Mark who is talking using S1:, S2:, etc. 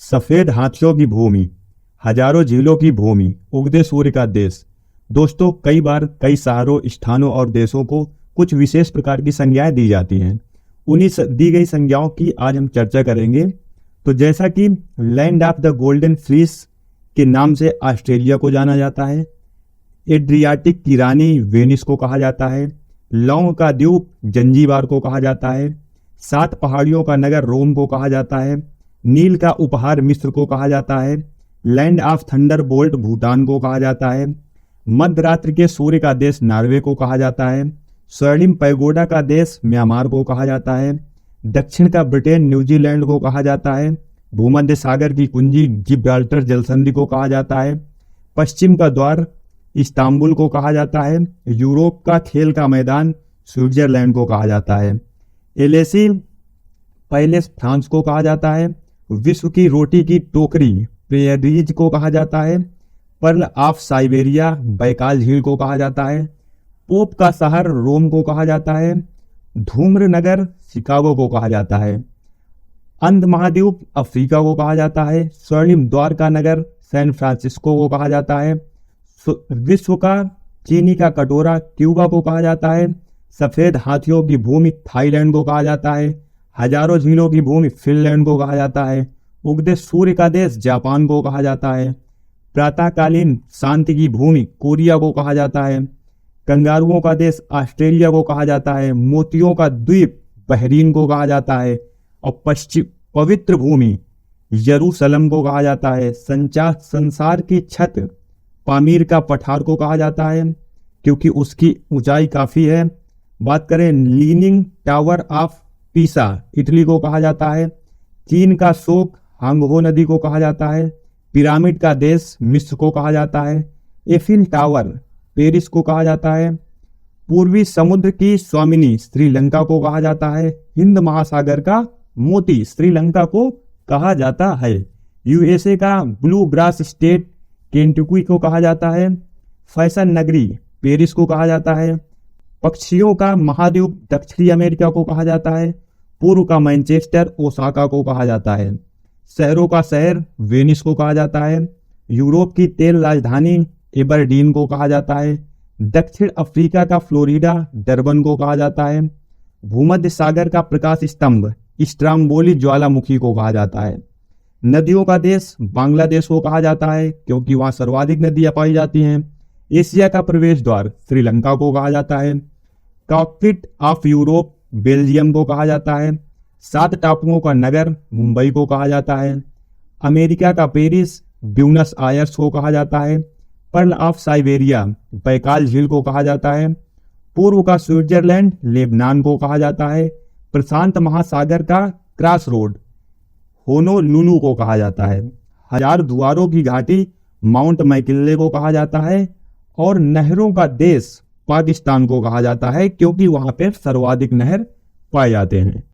S1: सफेद हाथियों की भूमि, हजारों झीलों की भूमि, उगते सूर्य का देश। दोस्तों, कई बार कई शहरों, स्थानों और देशों को कुछ विशेष प्रकार की संज्ञाएं दी जाती हैं। उन्हीं दी गई संज्ञाओं की आज हम चर्चा करेंगे। तो जैसा कि land of the golden fleece के नाम से ऑस्ट्रेलिया को जाना जाता है, एड्रियाटिक की रानी वेनिस को कहा जाता है, लौंग का द्वीप जंजीबार को कहा जाता है, 7 पहाड़ियों का नगर रोम को कहा जाता है, नील का उपहार मिस्र को कहा जाता है, land of thunder bolt Bhutan को कहा जाता है, मध्यरात्रि के सूर्य का देश नॉर्वे को कहा जाता है, स्वर्णिम पैगोडा का देश म्यांमार को कहा जाता है, दक्षिण का ब्रिटेन न्यूजीलैंड को कहा जाता है, भूमध्य सागर की कुंजी जिब्राल्टर जलसंधि को कहा जाता है, पश्चिम का द्वार इस्तांबुल को कहा जाता है, यूरोप का खेल का मैदान स्विट्जरलैंड को कहा जाता है, एलेसी पैलेस फ्रांस को कहा जाता है, विश्व की रोटी की टोकरी पेरिज को कहा जाता है, पर्ल ऑफ साइबेरिया बैकाल झील को कहा जाता है, पोप का शहर रोम को कहा जाता है, धूम्र नगर शिकागो को कहा जाता है, अंध महाद्वीप अफ्रीका को कहा जाता है, स्वर्णिम द्वार का नगर सैन फ्रांसिस्को को कहा जाता है, विश्व का चीनी का कटोरा क्यूबा को कहा जाता है, सफेद हाथियों की भूमि थाईलैंड को कहा जाता है, हजारों झीलों की भूमि फिनलैंड को कहा जाता है, उगते सूर्य का देश जापान को कहा जाता है, प्रातःकालीन शांति की भूमि कोरिया को कहा जाता है, कंगारुओं का देश ऑस्ट्रेलिया को कहा जाता है, मोतियों का द्वीप बहरीन को कहा जाता है, और पश्चिम पवित्र भूमि यरूशलेम को कहा जाता है। संसार की छत पामीर का पठार को कहा जाता है क्योंकि उसकी ऊंचाई काफी है। बात करें leaning tower of Pisa Italy को कहा जाता है, चीन का शोक हांगहो नदी को कहा जाता है, पिरामिड का देश मिस्र को कहा जाता है, एफिल टावर पेरिस को कहा जाता है, पूर्वी समुद्र की स्वामिनी श्रीलंका को कहा जाता है, हिंद महासागर का मोती श्रीलंका को कहा जाता है, यूएसए का ब्लू ग्रास स्टेट केंटुकी को कहा जाता है, फैशन नगरी पेरिस को कहा जाता है, पक्षियों का महाद्वीप दक्षिणी अमेरिका को कहा जाता है, पूर्व का मैनचेस्टर ओसाका को कहा जाता है, शहरों का शहर वेनिस को कहा जाता है, यूरोप की तेल राजधानी एबरडीन को कहा जाता है, दक्षिण अफ्रीका का फ्लोरिडा डरबन को कहा जाता है, भूमध्य सागर का प्रकाश स्तंभ स्ट्राम्बोली ज्वालामुखी को कहा जाता है, नदियों का देश बांग्लादेश को कहा जाता है क्योंकि वहां सर्वाधिक नदियां पाई जाती हैं, एशिया का प्रवेश द्वार श्रीलंका को कहा जाता है, कॉकपिट ऑफ यूरोप बेल्जियम को कहा जाता है, 7 टापुओं का नगर मुंबई को कहा जाता है, अमेरिका का पेरिस ब्यूनस आयर्स को कहा जाता है, पर्ल ऑफ साइबेरिया बैकाल झील को कहा जाता है, पूर्व का स्विट्जरलैंड लेबनान को कहा जाता है, प्रशांत महासागर का क्रॉस रोड होनोलुलु को कहा जाता है, 1000 द्वारों की घाटी माउंट मैकिन्ले को कहा जाता है, और नहरों का देश पाकिस्तान को कहा जाता है क्योंकि वहां पर सर्वाधिक नहर पाए जाते हैं।